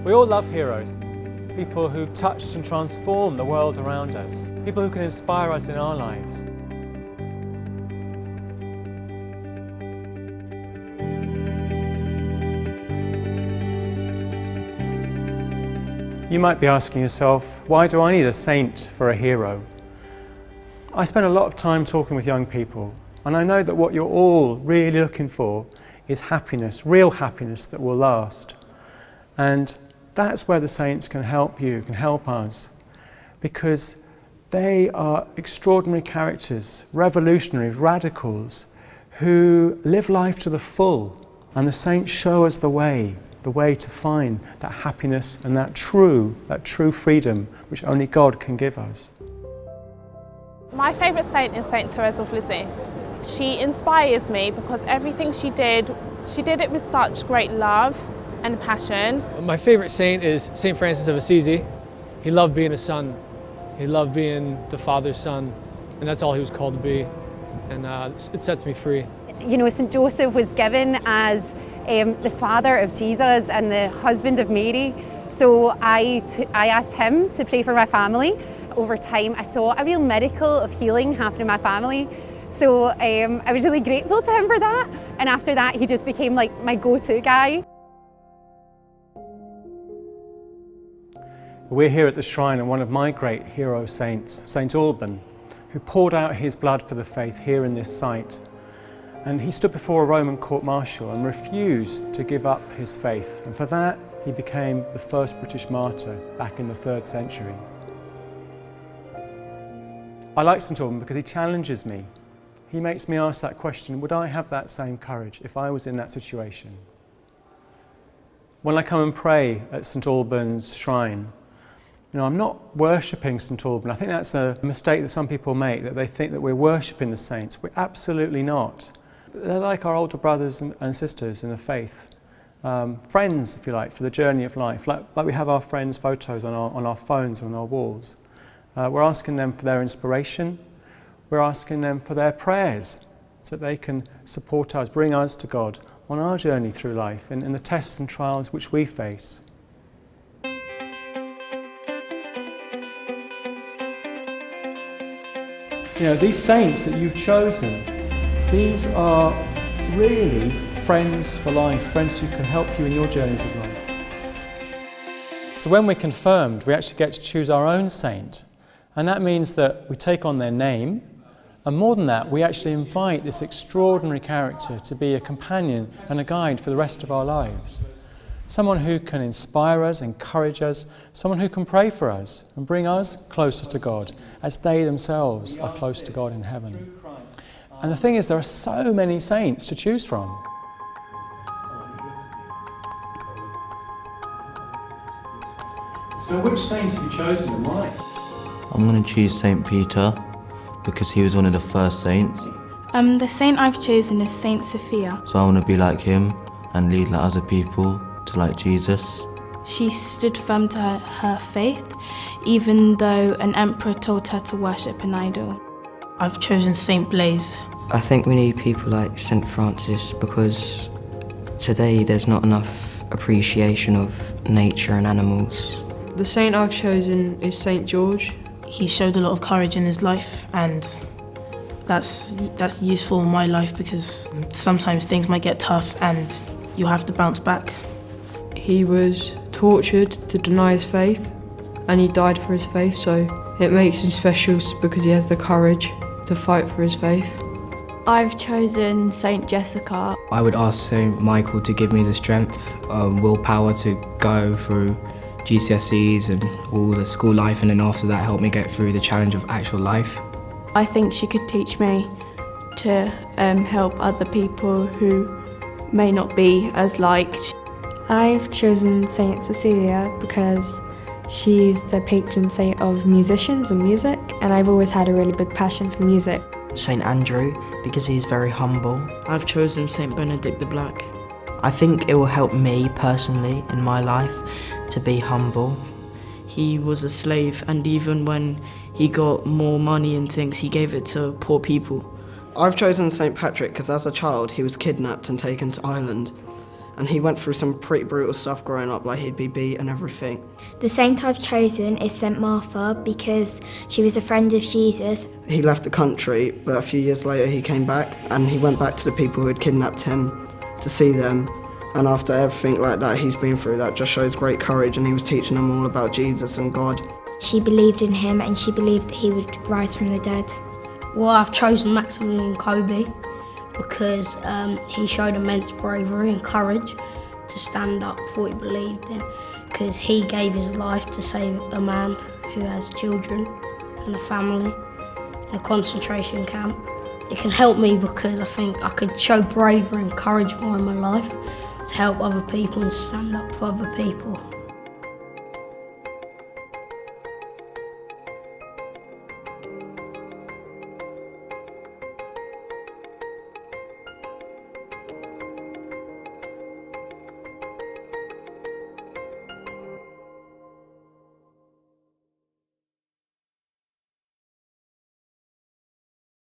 We all love heroes, people who've touched and transformed the world around us, people who can inspire us in our lives. You might be asking yourself, why do I need a saint for a hero? I spend a lot of time talking with young people, and I know that what you're all really looking for is happiness, real happiness that will last. And that's where the saints can help you, can help us, because they are extraordinary characters, revolutionaries, radicals, who live life to the full, and the saints show us the way to find that happiness and that true freedom which only God can give us. My favourite saint is Saint Therese of Lisieux. She inspires me because everything she did it with such great love and passion. My favourite saint is Saint Francis of Assisi. He loved being a son. He loved being the Father's son, and that's all he was called to be, and it sets me free. You know, St. Joseph was given as the father of Jesus and the husband of Mary. So I asked him to pray for my family. Over time, I saw a real miracle of healing happen in my family. So I was really grateful to him for that. And after that, he just became like my go-to guy. We're here at the shrine of one of my great hero saints, St. Alban, who poured out his blood for the faith here in this site. And he stood before a Roman court-martial and refused to give up his faith. And for that, he became the first British martyr back in the 3rd century. I like St. Alban because he challenges me. He makes me ask that question, would I have that same courage if I was in that situation? When I come and pray at St. Alban's shrine, you know, I'm not worshipping St. Alban. I think that's a mistake that some people make, that they think that we're worshipping the saints. We're absolutely not. They're like our older brothers and sisters in the faith. Friends, if you like, for the journey of life. Like we have our friends' photos on our phones, on our walls. We're asking them for their inspiration. We're asking them for their prayers so that they can support us, bring us to God on our journey through life and in the tests and trials which we face. You know, these saints that you've chosen, these are really friends for life, friends who can help you in your journeys of life. So when we're confirmed, we actually get to choose our own saint. And that means that we take on their name, and more than that, we actually invite this extraordinary character to be a companion and a guide for the rest of our lives. Someone who can inspire us, encourage us, someone who can pray for us and bring us closer to God as they themselves are close to God in heaven. And the thing is, there are so many saints to choose from. So which saint have you chosen and why? I'm going to choose St. Peter because he was one of the first saints. The saint I've chosen is Saint Sophia. So I want to be like him and lead like other people to like Jesus. She stood firm to her faith, even though an emperor told her to worship an idol. I've chosen St. Blaise. I think we need people like St. Francis because today there's not enough appreciation of nature and animals. The saint I've chosen is St. George. He showed a lot of courage in his life, and that's useful in my life because sometimes things might get tough and you have to bounce back. He was tortured to deny his faith, and he died for his faith, so it makes him special because he has the courage to fight for his faith. I've chosen St. Jessica. I would ask St. Michael to give me the strength, willpower to go through GCSEs and all the school life, and then after that help me get through the challenge of actual life. I think she could teach me to help other people who may not be as liked. I've chosen St. Cecilia because she's the patron saint of musicians and music, and I've always had a really big passion for music. St. Andrew, because he's very humble. I've chosen St. Benedict the Black. I think it will help me personally in my life to be humble. He was a slave, and even when he got more money and things, he gave it to poor people. I've chosen St. Patrick because as a child he was kidnapped and taken to Ireland. And he went through some pretty brutal stuff growing up, like he'd be beat and everything. The saint I've chosen is St. Martha because she was a friend of Jesus. He left the country, but a few years later he came back and he went back to the people who had kidnapped him to see them. And after everything like that he's been through, that just shows great courage, and he was teaching them all about Jesus and God. She believed in him and she believed that he would rise from the dead. Well, I've chosen Maximilian Kolbe because he showed immense bravery and courage to stand up for what he believed in, because he gave his life to save a man who has children and a family in a concentration camp. It can help me because I think I could show bravery and courage more in my life to help other people and stand up for other people.